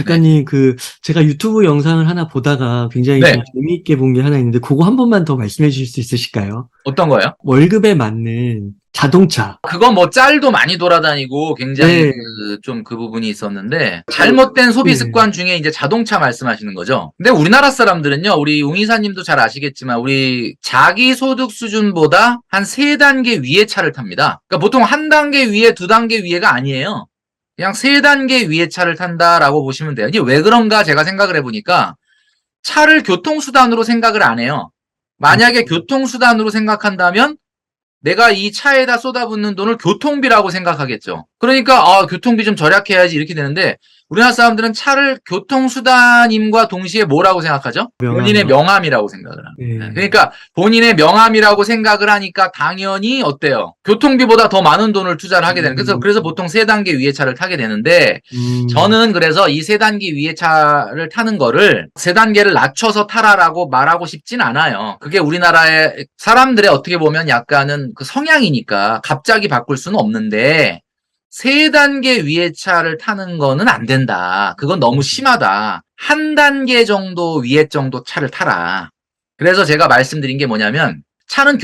네. 작가님, 제가 유튜브 영상을 하나 보다가 굉장히 좀 네. 재미있게 본 게 하나 있는데, 그거 한 번만 더 말씀해 주실 수 있으실까요? 어떤 거요? 월급에 맞는 자동차. 그건 뭐 짤도 많이 돌아다니고 굉장히 네, 좀 그 부분이 있었는데 잘못된 소비 네. 습관 중에 이제 자동차 말씀하시는 거죠. 근데 우리나라 사람들은요, 우리 웅이사님도 잘 아시겠지만 우리 자기 소득 수준보다 한 3단계 위의 차를 탑니다. 그러니까 보통 한 단계 위에 2단계 위에가 아니에요. 그냥 3단계 위의 차를 탄다라고 보시면 돼요. 이게 왜 그런가 제가 생각을 해보니까 차를 교통수단으로 생각을 안 해요. 만약에 교통수단으로 생각한다면 내가 이 차에다 쏟아붓는 돈을 교통비라고 생각하겠죠. 그러니까 교통비 좀 절약해야지 이렇게 되는데 우리나라 사람들은 차를 교통수단임과 동시에 뭐라고 생각하죠? 본인의 명함. 명함이라고 생각을 합니다. 네. 그러니까 본인의 명함이라고 생각을 하니까 당연히 어때요? 교통비보다 더 많은 돈을 투자를 하게 되는. 그래서 보통 3단계 위의 차를 타게 되는데 음, 저는 그래서 이 3단계 위의 차를 타는 거를 3단계를 낮춰서 타라라고 말하고 싶진 않아요. 그게 우리나라의 사람들의 어떻게 보면 약간은 그 성향이니까 갑자기 바꿀 수는 없는데 3단계 위의 차를 타는 거는 안 된다. 그건 너무 심하다. 한 단계 정도 위의 정도 차를 타라. 그래서 제가 말씀드린 게 뭐냐면 차는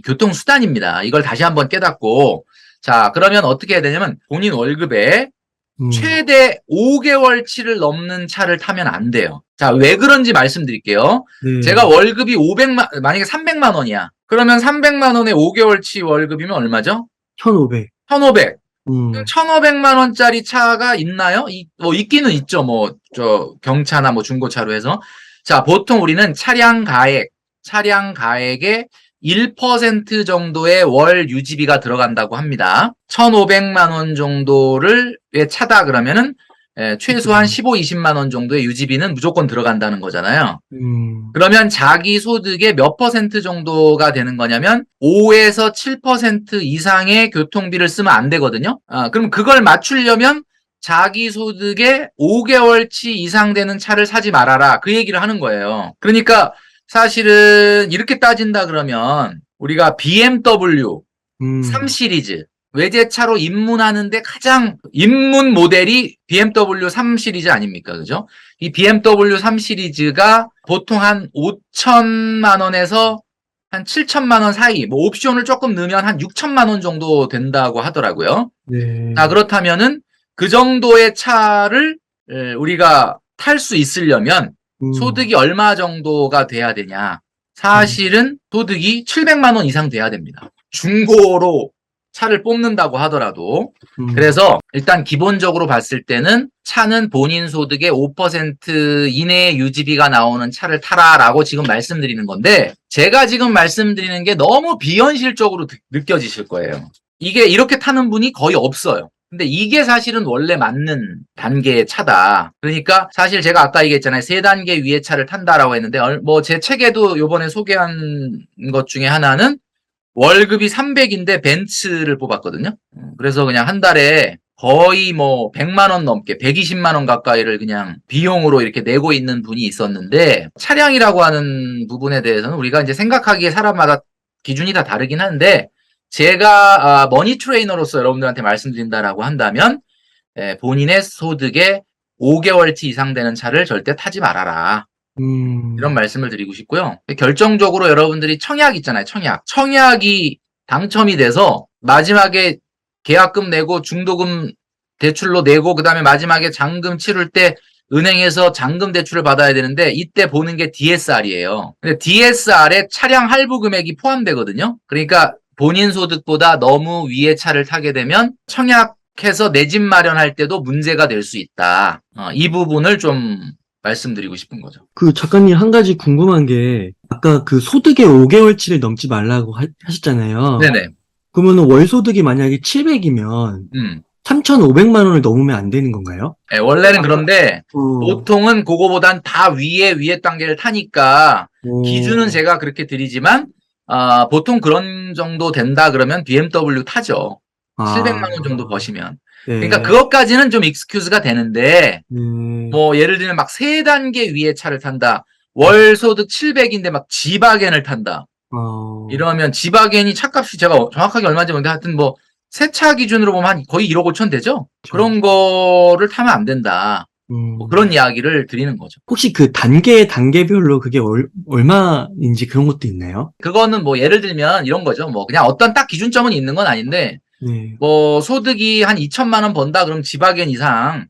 교통수단입니다. 이걸 다시 한번 깨닫고 자, 그러면 어떻게 해야 되냐면 본인 월급에 음, 최대 5개월치를 넘는 차를 타면 안 돼요. 자, 왜 그런지 말씀드릴게요. 제가 네. 월급이 만약에 300만 원이야. 그러면 300만 원에 5개월치 월급이면 얼마죠? 1,500. 1,500. 음, 1,500만 원짜리 차가 있나요? 뭐 있기는 있죠. 뭐 경차나 뭐 중고차로 해서. 자, 보통 우리는 차량 가액의 1% 정도의 월 유지비가 들어간다고 합니다. 1,500만 원 정도를 차다 그러면은 최소한 15, 20만 원 정도의 유지비는 무조건 들어간다는 거잖아요. 음, 그러면 자기 소득의 몇 퍼센트 정도가 되는 거냐면 5에서 7% 이상의 교통비를 쓰면 안 되거든요. 그럼 그걸 맞추려면 자기 소득의 5개월치 이상 되는 차를 사지 말아라. 그 얘기를 하는 거예요. 그러니까 사실은 이렇게 따진다 그러면 우리가 BMW 3 음, 시리즈 외제차로 입문하는데 가장 입문 모델이 BMW 3 시리즈 아닙니까? 그죠? 이 BMW 3 시리즈가 보통 한 5천만 원에서 한 7천만 원 사이, 뭐 옵션을 조금 넣으면 한 6천만 원 정도 된다고 하더라고요. 자, 네. 그렇다면은 그 정도의 차를 우리가 탈 수 있으려면 음, 소득이 얼마 정도가 돼야 되냐? 음, 사실은 소득이 700만 원 이상 돼야 됩니다. 중고로 차를 뽑는다고 하더라도. 음, 그래서 일단 기본적으로 봤을 때는 차는 본인 소득의 5% 이내의 유지비가 나오는 차를 타라라고 지금 말씀드리는 건데 제가 지금 말씀드리는 게 너무 비현실적으로 느껴지실 거예요. 이게 이렇게 타는 분이 거의 없어요. 근데 이게 사실은 원래 맞는 단계의 차다. 그러니까 사실 제가 아까 얘기했잖아요. 3단계 위의 차를 탄다라고 했는데 뭐 제 책에도 요번에 소개한 것 중에 하나는 월급이 300인데 벤츠를 뽑았거든요. 그래서 그냥 한 달에 거의 뭐 100만 원 넘게 120만 원 가까이를 그냥 비용으로 이렇게 내고 있는 분이 있었는데 차량이라고 하는 부분에 대해서는 우리가 이제 생각하기에 사람마다 기준이 다 다르긴 한데 제가 머니 트레이너로서 여러분들한테 말씀드린다라고 한다면 본인의 소득의 5개월치 이상 되는 차를 절대 타지 말아라. 이런 음, 말씀을 드리고 싶고요. 결정적으로 여러분들이 청약 있잖아요. 청약이 당첨이 돼서 마지막에 계약금 내고 중도금 대출로 내고 그다음에 마지막에 잔금 치를 때 은행에서 잔금 대출을 받아야 되는데 이때 보는 게 DSR이에요. 근데 DSR에 차량 할부 금액이 포함되거든요. 그러니까 본인 소득보다 너무 위의 차를 타게 되면 청약해서 내 집 마련할 때도 문제가 될 수 있다. 이 부분을 좀 말씀드리고 싶은 거죠. 작가님 한 가지 궁금한 게, 아까 소득의 5개월치를 넘지 말라고 하셨잖아요. 네네. 그러면 월 소득이 만약에 700이면 음. 3,500만 원을 넘으면 안 되는 건가요? 네, 원래는 그런데 어, 보통은 그거보단 다 위에 단계를 타니까 기준은 어, 제가 그렇게 드리지만 보통 그런 정도 된다 그러면 BMW 타죠. 700만 원 정도 아, 버시면. 그러니까 네, 그것까지는 좀 익스큐즈가 되는데 네, 뭐 예를 들면 막 3단계 위에 차를 탄다. 월 소득 700인데 막 지바겐을 탄다. 어, 이러면 지바겐이 차값이 제가 정확하게 얼마인지 모르는데 하여튼 뭐 새 차 기준으로 보면 한 거의 1억 5천 되죠? 저, 그런 거를 타면 안 된다. 뭐 그런 이야기를 드리는 거죠. 혹시 그 단계별로 그게 얼마인지 그런 것도 있나요? 그거는 뭐 예를 들면 이런 거죠. 뭐 그냥 어떤 딱 기준점은 있는 건 아닌데 네. 뭐 소득이 한 2천만 원 번다 그럼 지박엔 이상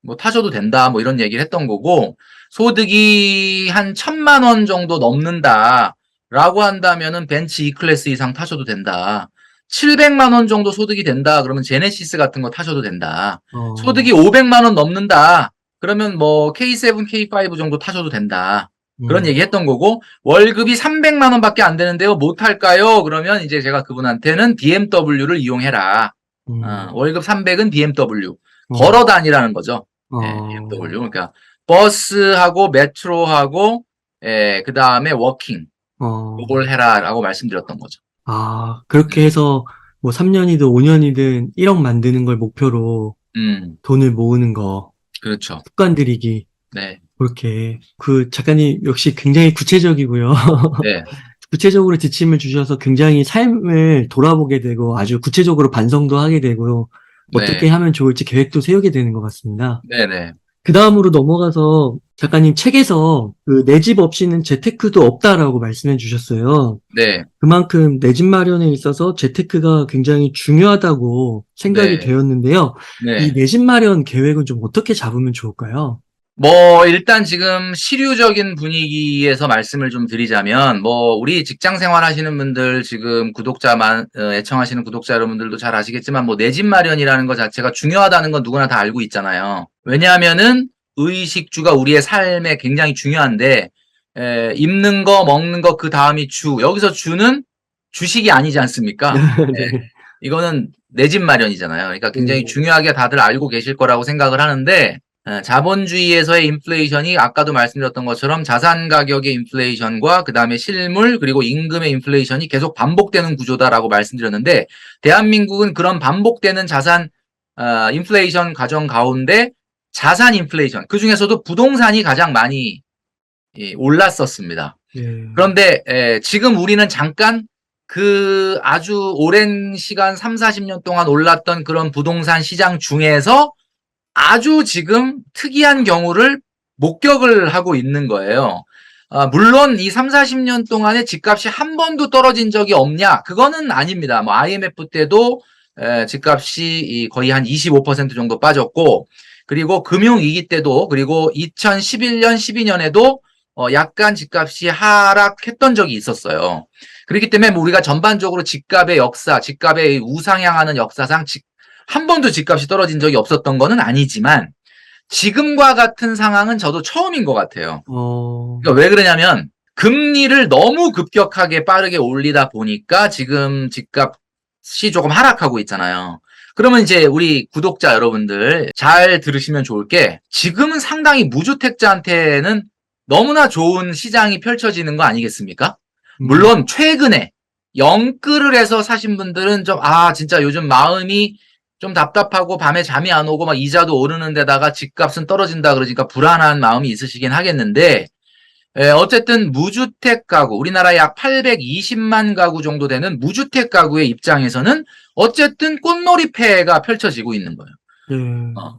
뭐 타셔도 된다 뭐 이런 얘기를 했던 거고, 소득이 한 1,000만 원 정도 넘는다라고 한다면은 벤츠 E클래스 이상 타셔도 된다. 700만 원 정도 소득이 된다 그러면 제네시스 같은 거 타셔도 된다. 소득이 500만 원 넘는다 그러면 뭐 K7, K5 정도 타셔도 된다. 그런 얘기 했던 거고, 월급이 300만 원밖에 안 되는데요 못 탈까요? 그러면 이제 제가 그분한테는 BMW를 이용해라. 월급 300은 BMW. 걸어 다니라는 거죠. 예, BMW. 그러니까 버스하고 메트로하고 그 다음에 워킹 이걸 해라라고 말씀드렸던 거죠. 그렇게 해서 뭐 3년이든 5년이든 1억 만드는 걸 목표로 돈을 모으는 거, 그렇죠. 습관 들이기. 네. 그렇게. 그 작가님 역시 굉장히 구체적이고요. 네. 구체적으로 지침을 주셔서 굉장히 삶을 돌아보게 되고 아주 구체적으로 반성도 하게 되고 어떻게 네. 하면 좋을지 계획도 세우게 되는 것 같습니다. 네네. 그 다음으로 넘어가서 작가님 책에서 그 내 집 없이는 재테크도 없다라고 말씀해 주셨어요. 네. 그만큼 내 집 마련에 있어서 재테크가 굉장히 중요하다고 생각이 네. 되었는데요. 이 네. 내 집 마련 계획은 좀 어떻게 잡으면 좋을까요? 뭐 일단 지금 시류적인 분위기에서 말씀을 좀 드리자면, 뭐 우리 직장 생활 하시는 분들, 지금 애청하시는 구독자 여러분들도 잘 아시겠지만 뭐 내 집 마련이라는 것 자체가 중요하다는 건 누구나 다 알고 있잖아요. 왜냐하면은 의식주가 우리의 삶에 굉장히 중요한데, 입는 거 먹는 거 그 다음이 여기서 주는 주식이 아니지 않습니까? 네. 이거는 내 집 마련이잖아요. 그러니까 굉장히 네. 중요하게 다들 알고 계실 거라고 생각을 하는데, 자본주의에서의 인플레이션이 아까도 말씀드렸던 것처럼 자산 가격의 인플레이션과 그 다음에 실물 그리고 임금의 인플레이션이 계속 반복되는 구조다라고 말씀드렸는데, 대한민국은 그런 반복되는 자산 인플레이션 과정 가운데 자산 인플레이션, 그 중에서도 부동산이 가장 많이 올랐었습니다. 네. 그런데 지금 우리는 잠깐 그 아주 오랜 시간 3, 40년 동안 올랐던 그런 부동산 시장 중에서 아주 지금 특이한 경우를 목격을 하고 있는 거예요. 물론 이 3, 40년 동안에 집값이 한 번도 떨어진 적이 없냐? 그거는 아닙니다. 뭐 IMF 때도 집값이 거의 한 25% 정도 빠졌고, 그리고 금융위기 때도, 그리고 2011년, 12년에도 약간 집값이 하락했던 적이 있었어요. 그렇기 때문에 뭐 우리가 전반적으로 집값의 역사, 집값의 우상향하는 역사상 한 번도 집값이 떨어진 적이 없었던 거는 아니지만, 지금과 같은 상황은 저도 처음인 것 같아요. 그러니까 왜 그러냐면 금리를 너무 급격하게 빠르게 올리다 보니까 지금 집값이 조금 하락하고 있잖아요. 그러면 이제 우리 구독자 여러분들 잘 들으시면 좋을 게, 지금은 상당히 무주택자한테는 너무나 좋은 시장이 펼쳐지는 거 아니겠습니까? 물론 최근에 영끌을 해서 사신 분들은 좀 진짜 요즘 마음이 좀 답답하고 밤에 잠이 안 오고 막 이자도 오르는 데다가 집값은 떨어진다 그러니까 불안한 마음이 있으시긴 하겠는데, 어쨌든 무주택 가구, 우리나라 약 820만 가구 정도 되는 무주택 가구의 입장에서는 어쨌든 꽃놀이패가 펼쳐지고 있는 거예요.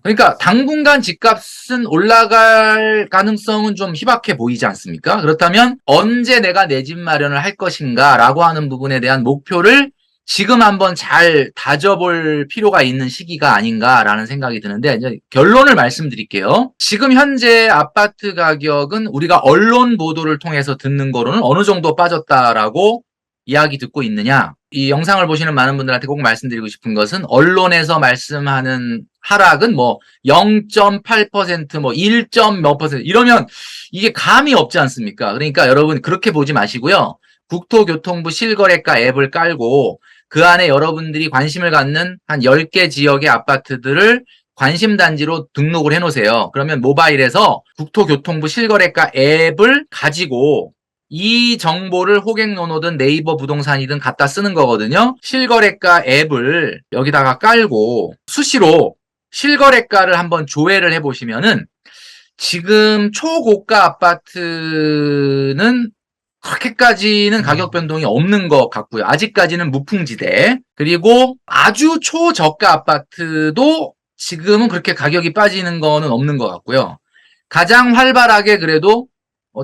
그러니까 당분간 집값은 올라갈 가능성은 좀 희박해 보이지 않습니까? 그렇다면 언제 내가 내 집 마련을 할 것인가 라고 하는 부분에 대한 목표를 지금 한번 잘 다져볼 필요가 있는 시기가 아닌가라는 생각이 드는데, 이제 결론을 말씀드릴게요. 지금 현재 아파트 가격은 우리가 언론 보도를 통해서 듣는 거로는 어느 정도 빠졌다라고 이야기 듣고 있느냐? 이 영상을 보시는 많은 분들한테 꼭 말씀드리고 싶은 것은, 언론에서 말씀하는 하락은 뭐 0.8%, 뭐 1몇 퍼센트 이러면 이게 감이 없지 않습니까? 그러니까 여러분 그렇게 보지 마시고요. 국토교통부 실거래가 앱을 깔고 그 안에 여러분들이 관심을 갖는 한 10개 지역의 아파트들을 관심단지로 등록을 해놓으세요. 그러면 모바일에서 국토교통부 실거래가 앱을 가지고 이 정보를 호갱노노든 네이버 부동산이든 갖다 쓰는 거거든요. 실거래가 앱을 여기다가 깔고 수시로 실거래가를 한번 조회를 해보시면은, 지금 초고가 아파트는 그렇게까지는 가격 변동이 없는 것 같고요. 아직까지는 무풍지대. 그리고 아주 초저가 아파트도 지금은 그렇게 가격이 빠지는 거는 없는 것 같고요. 가장 활발하게 그래도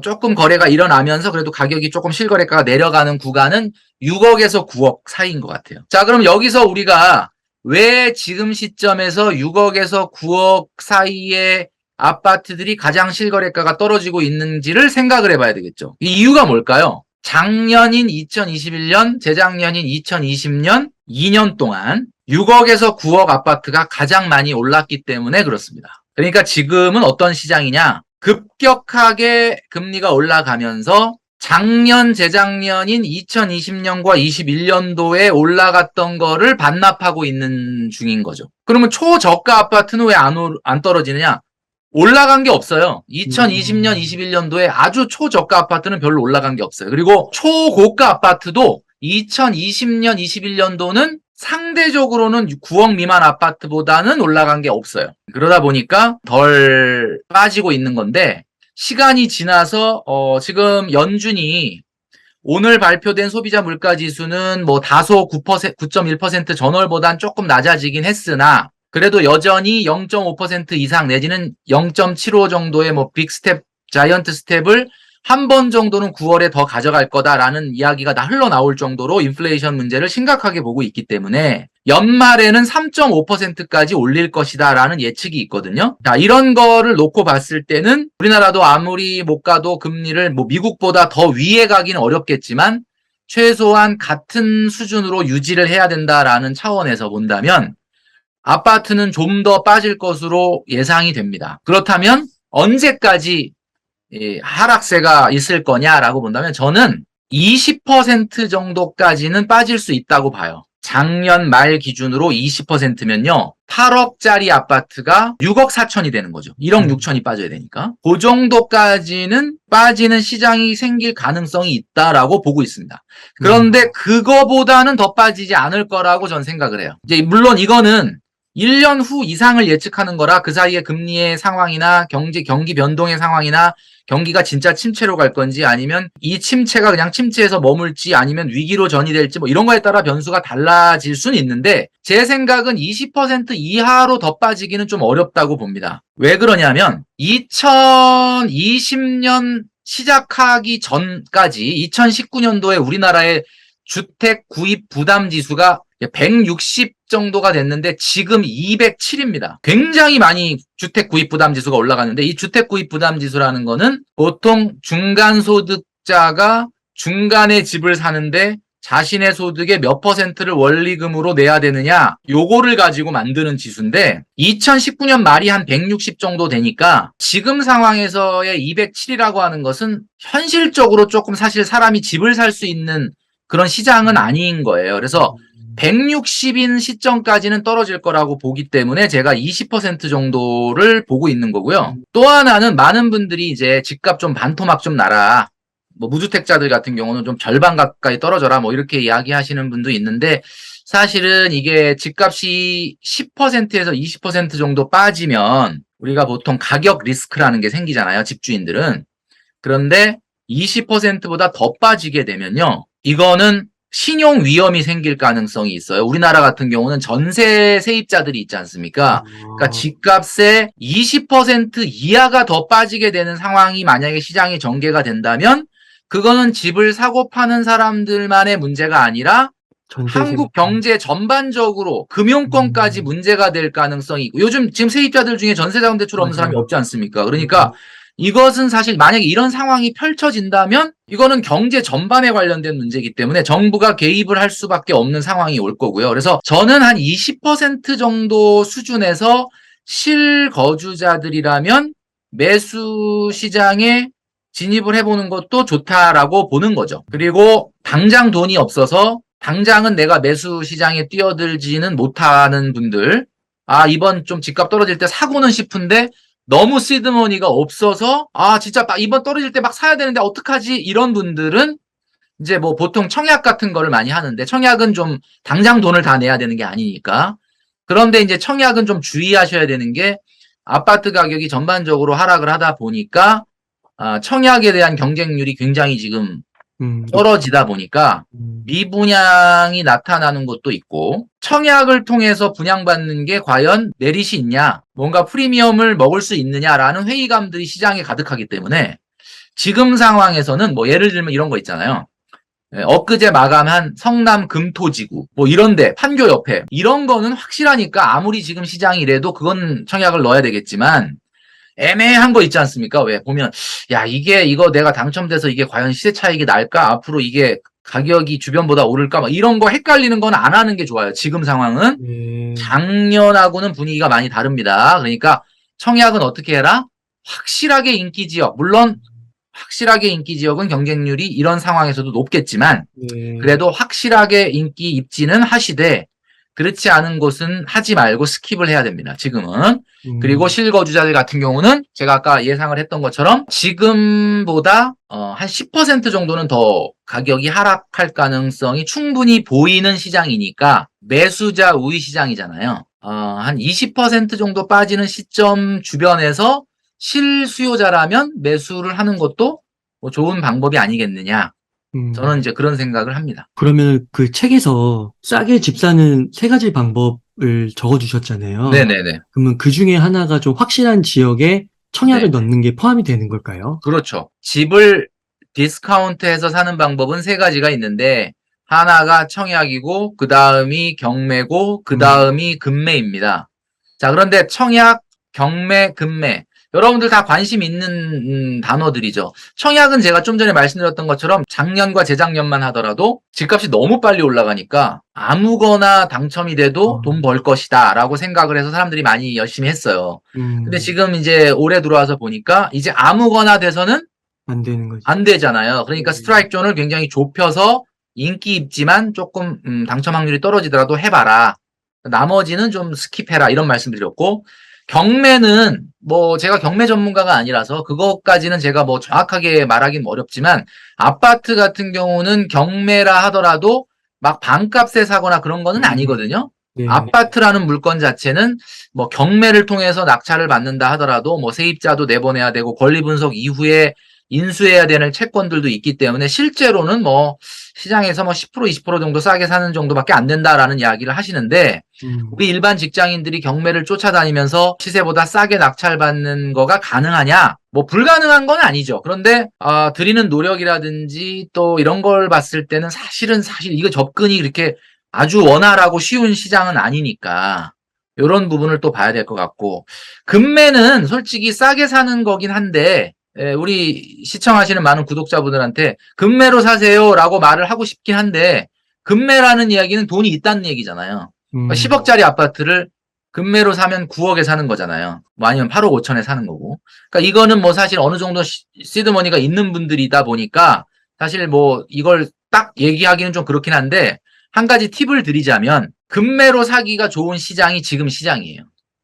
조금 거래가 일어나면서 그래도 가격이 조금 실거래가가 내려가는 구간은 6억에서 9억 사이인 것 같아요. 자, 그럼 여기서 우리가 왜 지금 시점에서 6억에서 9억 사이의 아파트들이 가장 실거래가가 떨어지고 있는지를 생각을 해봐야 되겠죠. 이 이유가 뭘까요? 작년인 2021년, 재작년인 2020년 2년 동안 6억에서 9억 아파트가 가장 많이 올랐기 때문에 그렇습니다. 그러니까 지금은 어떤 시장이냐? 급격하게 금리가 올라가면서 작년, 재작년인 2020년과 21년도에 올라갔던 거를 반납하고 있는 중인 거죠. 그러면 초저가 아파트는 왜 안 떨어지느냐? 올라간 게 없어요. 2020년, 21년도에 아주 초저가 아파트는 별로 올라간 게 없어요. 그리고 초고가 아파트도 2020년, 21년도는 상대적으로는 9억 미만 아파트보다는 올라간 게 없어요. 그러다 보니까 덜 빠지고 있는 건데, 시간이 지나서 지금 연준이 오늘 발표된 소비자 물가 지수는 뭐 다소 9.1% 전월보단 조금 낮아지긴 했으나 그래도 여전히 0.5% 이상 내지는 0.75 정도의 뭐 빅스텝, 자이언트 스텝을 한 번 정도는 9월에 더 가져갈 거다라는 이야기가 흘러나올 정도로 인플레이션 문제를 심각하게 보고 있기 때문에 연말에는 3.5%까지 올릴 것이다라는 예측이 있거든요. 자, 이런 거를 놓고 봤을 때는 우리나라도 아무리 못 가도 금리를 뭐 미국보다 더 위에 가기는 어렵겠지만 최소한 같은 수준으로 유지를 해야 된다라는 차원에서 본다면 아파트는 좀 더 빠질 것으로 예상이 됩니다. 그렇다면 언제까지 하락세가 있을 거냐라고 본다면 저는 20% 정도까지는 빠질 수 있다고 봐요. 작년 말 기준으로 20%면요. 8억짜리 아파트가 6억 4천이 되는 거죠. 1억 6천이 빠져야 되니까. 그 정도까지는 빠지는 시장이 생길 가능성이 있다라고 보고 있습니다. 그런데 그거보다는 더 빠지지 않을 거라고 전 생각을 해요. 이제 물론 이거는 1년 후 이상을 예측하는 거라 그 사이에 금리의 상황이나 경기 변동의 상황이나 경기가 진짜 침체로 갈 건지 아니면 이 침체가 그냥 침체에서 머물지 아니면 위기로 전이될지 뭐 이런 거에 따라 변수가 달라질 수는 있는데 제 생각은 20% 이하로 더 빠지기는 좀 어렵다고 봅니다. 왜 그러냐면 2020년 시작하기 전까지 2019년도에 우리나라의 주택 구입 부담 지수가 160 정도가 됐는데 지금 207입니다. 굉장히 많이 주택 구입 부담 지수가 올라갔는데 이 주택 구입 부담 지수라는 거는 보통 중간 소득자가 중간에 집을 사는데 자신의 소득의 몇 %를 원리금으로 내야 되느냐 요거를 가지고 만드는 지수인데 2019년 말이 한 160 정도 되니까 지금 상황에서의 207이라고 하는 것은 현실적으로 조금 사실 사람이 집을 살 수 있는 그런 시장은 아닌 거예요. 그래서 160인 시점까지는 떨어질 거라고 보기 때문에 제가 20% 정도를 보고 있는 거고요. 또 하나는 많은 분들이 이제 집값 좀 반토막 좀 나라. 뭐 무주택자들 같은 경우는 좀 절반 가까이 떨어져라 뭐 이렇게 이야기하시는 분도 있는데 사실은 이게 집값이 10%에서 20% 정도 빠지면 우리가 보통 가격 리스크라는 게 생기잖아요. 집주인들은. 그런데 20%보다 더 빠지게 되면요. 이거는 신용 위험이 생길 가능성이 있어요. 우리나라 같은 경우는 전세 세입자들이 있지 않습니까? 그러니까 집값의 20% 이하가 더 빠지게 되는 상황이 만약에 시장이 전개가 된다면 그거는 집을 사고 파는 사람들만의 문제가 아니라 한국 경제 전반적으로 금융권까지 문제가 될 가능성이 있고 요즘 지금 세입자들 중에 전세자금 대출 없는 사람이 없지 않습니까? 그러니까 이것은 사실 만약에 이런 상황이 펼쳐진다면 이거는 경제 전반에 관련된 문제이기 때문에 정부가 개입을 할 수밖에 없는 상황이 올 거고요. 그래서 저는 한 20% 정도 수준에서 실거주자들이라면 매수 시장에 진입을 해보는 것도 좋다라고 보는 거죠. 그리고 당장 돈이 없어서 당장은 내가 매수 시장에 뛰어들지는 못하는 분들 이번 좀 집값 떨어질 때 사고는 싶은데 너무 시드머니가 없어서 진짜 이번 떨어질 때 막 사야 되는데 어떡하지 이런 분들은 이제 뭐 보통 청약 같은 거를 많이 하는데 청약은 좀 당장 돈을 다 내야 되는 게 아니니까 그런데 이제 청약은 좀 주의하셔야 되는 게 아파트 가격이 전반적으로 하락을 하다 보니까 청약에 대한 경쟁률이 굉장히 지금 떨어지다 보니까 미분양이 나타나는 것도 있고 청약을 통해서 분양받는 게 과연 메릿이 있냐, 뭔가 프리미엄을 먹을 수 있느냐라는 회의감들이 시장에 가득하기 때문에 지금 상황에서는 뭐 예를 들면 이런 거 있잖아요. 엊그제 마감한 성남 금토지구 뭐 이런데 판교 옆에 이런 거는 확실하니까 아무리 지금 시장이 이래도 그건 청약을 넣어야 되겠지만 애매한 거 있지 않습니까? 왜 보면 야 이거 내가 당첨돼서 이게 과연 시세 차익이 날까? 앞으로 이게 가격이 주변보다 오를까? 막 이런 거 헷갈리는 건 안 하는 게 좋아요. 지금 상황은 작년하고는 분위기가 많이 다릅니다. 그러니까 청약은 어떻게 해라? 확실하게 인기 지역, 물론 확실하게 인기 지역은 경쟁률이 이런 상황에서도 높겠지만 그래도 확실하게 인기 입지는 하시되 그렇지 않은 곳은 하지 말고 스킵을 해야 됩니다. 지금은. 그리고 실거주자들 같은 경우는 제가 아까 예상을 했던 것처럼 지금보다 한 10% 정도는 더 가격이 하락할 가능성이 충분히 보이는 시장이니까 매수자 우위 시장이잖아요. 한 20% 정도 빠지는 시점 주변에서 실수요자라면 매수를 하는 것도 뭐 좋은 방법이 아니겠느냐. 저는 이제 그런 생각을 합니다. 그러면 그 책에서 싸게 집 사는 세 가지 방법을 적어주셨잖아요. 네네네. 그러면 그 중에 하나가 좀 확실한 지역에 청약을 네. 넣는 게 포함이 되는 걸까요? 그렇죠. 집을 디스카운트해서 사는 방법은 세 가지가 있는데 하나가 청약이고 그 다음이 경매고 그 다음이 금매입니다. 자, 그런데 청약, 경매, 금매 여러분들 다 관심 있는 단어들이죠. 청약은 제가 좀 전에 말씀드렸던 것처럼 작년과 재작년만 하더라도 집값이 너무 빨리 올라가니까 아무거나 당첨이 돼도 돈 벌 것이다 라고 생각을 해서 사람들이 많이 열심히 했어요. 근데 지금 이제 올해 들어와서 보니까 이제 아무거나 돼서는 안 되는 거죠. 안 되잖아요. 그러니까 스트라이크 존을 굉장히 좁혀서 인기 있지만 조금 당첨 확률이 떨어지더라도 해봐라. 나머지는 좀 스킵해라 이런 말씀드렸고 경매는 뭐 제가 경매 전문가가 아니라서 그것까지는 제가 뭐 정확하게 말하기는 어렵지만 아파트 같은 경우는 경매라 하더라도 막 반값에 사거나 그런 거는 아니거든요. 네. 아파트라는 물건 자체는 뭐 경매를 통해서 낙찰을 받는다 하더라도 뭐 세입자도 내보내야 되고 권리 분석 이후에 인수해야 되는 채권들도 있기 때문에 실제로는 뭐 시장에서 뭐 10% 20% 정도 싸게 사는 정도밖에 안 된다라는 이야기를 하시는데 우리 일반 직장인들이 경매를 쫓아다니면서 시세보다 싸게 낙찰받는 거가 가능하냐? 뭐 불가능한 건 아니죠. 그런데 드리는 노력이라든지 또 이런 걸 봤을 때는 사실 이거 접근이 그렇게 아주 원활하고 쉬운 시장은 아니니까 이런 부분을 또 봐야 될 것 같고 금매는 솔직히 싸게 사는 거긴 한데 우리 시청하시는 많은 구독자분들한테 금매로 사세요라고 말을 하고 싶긴 한데 금매라는 이야기는 돈이 있다는 얘기잖아요. 10억짜리 아파트를 금매로 사면 9억에 사는 거잖아요. 뭐 아니면 8억 5천에 사는 거고. 그러니까 이거는 뭐 사실 어느 정도 시드머니가 있는 분들이다 보니까 사실 뭐 이걸 딱 얘기하기는 좀 그렇긴 한데 한 가지 팁을 드리자면 금매로 사기가 좋은 시장이 지금 시장이에요.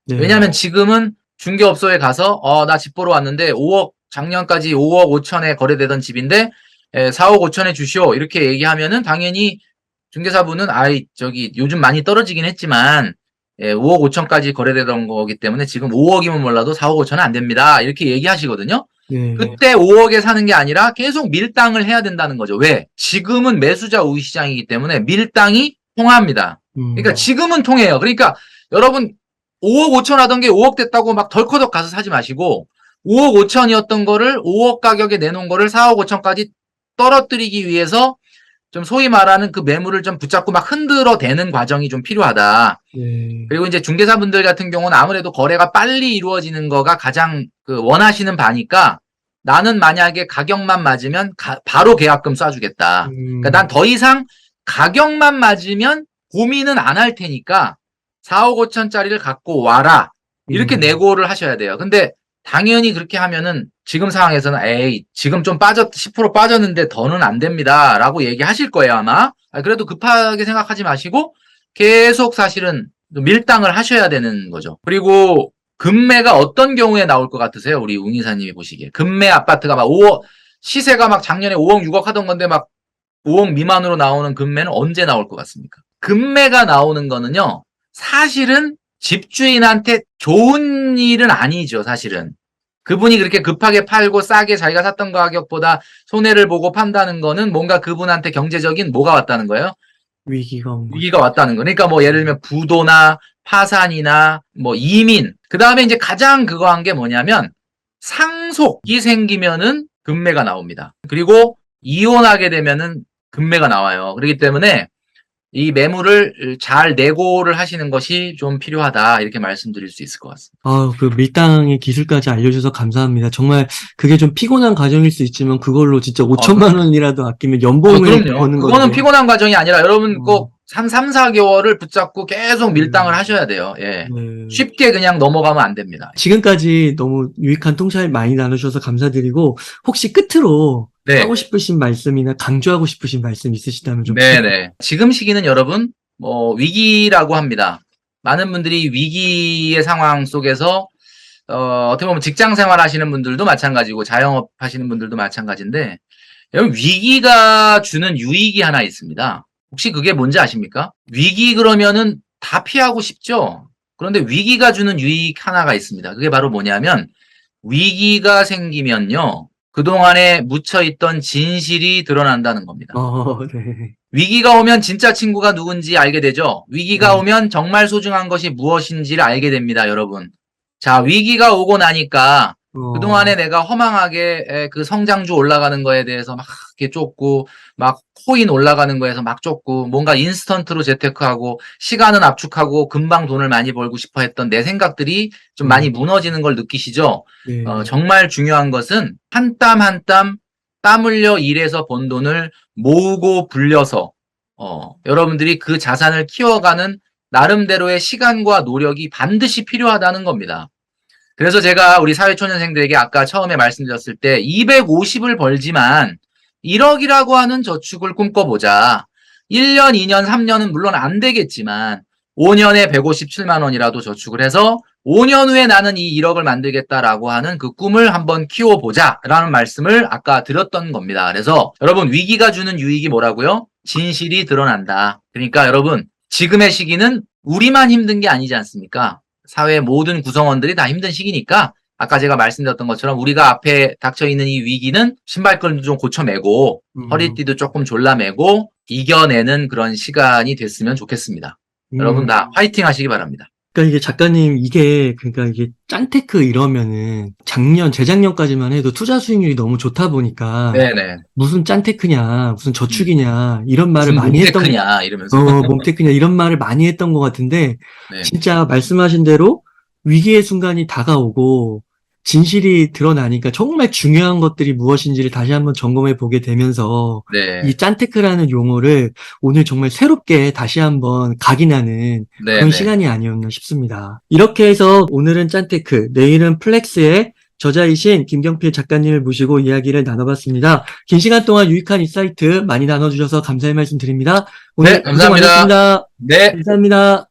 네. 왜냐하면 지금은 중개업소에 가서 나 집 보러 왔는데 작년까지 5억 5천에 거래되던 집인데 4억 5천에 주시오 이렇게 얘기하면은 당연히 중개사분은 요즘 많이 떨어지긴 했지만 5억 5천까지 거래되던 거기 때문에 지금 5억이면 몰라도 4억 5천은 안 됩니다 이렇게 얘기하시거든요. 네. 그때 5억에 사는 게 아니라 계속 밀당을 해야 된다는 거죠. 왜? 지금은 매수자 우위 시장이기 때문에 밀당이 통합니다. 그러니까 지금은 통해요. 그러니까 여러분 5억 5천 하던 게 5억 됐다고 막 덜커덕 가서 사지 마시고 5억 5천이었던 거를 5억 가격에 내놓은 거를 4억 5천까지 떨어뜨리기 위해서 좀 소위 말하는 그 매물을 좀 붙잡고 막 흔들어대는 과정이 좀 필요하다. 네. 그리고 이제 중개사분들 같은 경우는 아무래도 거래가 빨리 이루어지는 거가 가장 그 원하시는 바니까 나는 만약에 가격만 맞으면 바로 계약금 쏴주겠다. 그러니까 난 더 이상 가격만 맞으면 고민은 안 할 테니까 4억 5천짜리를 갖고 와라. 이렇게 내고를 하셔야 돼요. 근데 당연히 그렇게 하면은 지금 상황에서는 지금 좀 10% 빠졌는데 더는 안 됩니다. 라고 얘기하실 거예요, 아마. 그래도 급하게 생각하지 마시고 계속 사실은 밀당을 하셔야 되는 거죠. 그리고 금매가 어떤 경우에 나올 것 같으세요? 우리 웅이사님이 보시기에. 금매 아파트가 막 5억, 시세가 막 작년에 5억, 6억 하던 건데 막 5억 미만으로 나오는 금매는 언제 나올 것 같습니까? 금매가 나오는 거는요, 사실은 집주인한테 좋은 일은 아니죠, 사실은. 그분이 그렇게 급하게 팔고 싸게 자기가 샀던 가격보다 손해를 보고 판다는 거는 뭔가 그분한테 경제적인 뭐가 왔다는 거예요? 위기가 온 거죠. 위기가 왔다는 거. 그러니까 뭐 예를 들면 부도나 파산이나 뭐 이민. 그 다음에 이제 가장 그거 한 게 뭐냐면 상속이 생기면은 금매가 나옵니다. 그리고 이혼하게 되면은 금매가 나와요. 그렇기 때문에 이 매물을 잘 내고를 하시는 것이 좀 필요하다. 이렇게 말씀드릴 수 있을 것 같습니다. 그 밀당의 기술까지 알려주셔서 감사합니다. 정말 그게 좀 피곤한 과정일 수 있지만 그걸로 진짜 5천만 원이라도 아끼면 연봉을 그럼요. 버는 그거는 건데. 피곤한 과정이 아니라 여러분 꼭 3, 4개월을 붙잡고 계속 밀당을 하셔야 돼요. 예. 네. 쉽게 그냥 넘어가면 안 됩니다. 지금까지 너무 유익한 통찰 많이 나누셔서 감사드리고 혹시 끝으로 네. 하고 싶으신 말씀이나 강조하고 싶으신 말씀 있으시다면 좀 네네. 지금 시기는 여러분, 위기라고 합니다. 많은 분들이 위기의 상황 속에서, 어떻게 보면 직장 생활 하시는 분들도 마찬가지고, 자영업 하시는 분들도 마찬가지인데, 여러분, 위기가 주는 유익이 하나 있습니다. 혹시 그게 뭔지 아십니까? 위기 그러면은 다 피하고 싶죠? 그런데 위기가 주는 유익 하나가 있습니다. 그게 바로 뭐냐면, 위기가 생기면요, 그동안에 묻혀있던 진실이 드러난다는 겁니다. 네. 위기가 오면 진짜 친구가 누군지 알게 되죠. 위기가 오면 정말 소중한 것이 무엇인지를 알게 됩니다, 여러분. 자, 위기가 오고 나니까 그동안에 내가 허망하게 그 성장주 올라가는 거에 대해서 막 이렇게 쫓고, 막 코인 올라가는 거에서 막 쫓고, 뭔가 인스턴트로 재테크하고, 시간은 압축하고, 금방 돈을 많이 벌고 싶어 했던 내 생각들이 좀 많이 무너지는 걸 느끼시죠? 네. 정말 중요한 것은 한 땀 한 땀 흘려 일해서 번 돈을 모으고 불려서 여러분들이 그 자산을 키워가는 나름대로의 시간과 노력이 반드시 필요하다는 겁니다. 그래서 제가 우리 사회초년생들에게 아까 처음에 말씀드렸을 때 250을 벌지만 1억이라고 하는 저축을 꿈꿔보자. 1년, 2년, 3년은 물론 안 되겠지만 5년에 157만 원이라도 저축을 해서 5년 후에 나는 이 1억을 만들겠다라고 하는 그 꿈을 한번 키워보자라는 말씀을 아까 드렸던 겁니다. 그래서 여러분 위기가 주는 유익이 뭐라고요? 진실이 드러난다. 그러니까 여러분 지금의 시기는 우리만 힘든 게 아니지 않습니까? 사회의 모든 구성원들이 다 힘든 시기니까 아까 제가 말씀드렸던 것처럼 우리가 앞에 닥쳐있는 이 위기는 신발끈도 좀 고쳐매고 허리띠도 조금 졸라매고 이겨내는 그런 시간이 됐으면 좋겠습니다. 여러분 다 화이팅 하시기 바랍니다. 그러니까 이게 작가님 그러니까 이게 짠테크 이러면은 재작년까지만 해도 투자 수익률이 너무 좋다 보니까 네네. 무슨 짠테크냐, 무슨 저축이냐 이런 말을 무슨 많이 했던 mom테크냐 이러면서 mom테크냐 이런 말을 많이 했던 것 같은데 네. 진짜 말씀하신 대로 위기의 순간이 다가오고 진실이 드러나니까 정말 중요한 것들이 무엇인지를 다시 한번 점검해 보게 되면서 네. 이 짠테크라는 용어를 오늘 정말 새롭게 다시 한번 각인하는 네, 그런 네. 시간이 아니었나 싶습니다. 이렇게 해서 오늘은 짠테크, 내일은 플렉스의 저자이신 김경필 작가님을 모시고 이야기를 나눠봤습니다. 긴 시간 동안 유익한 인사이트 많이 나눠주셔서 감사의 말씀 드립니다. 오늘 네, 감사합니다. 고생 많으셨습니다. 네. 감사합니다.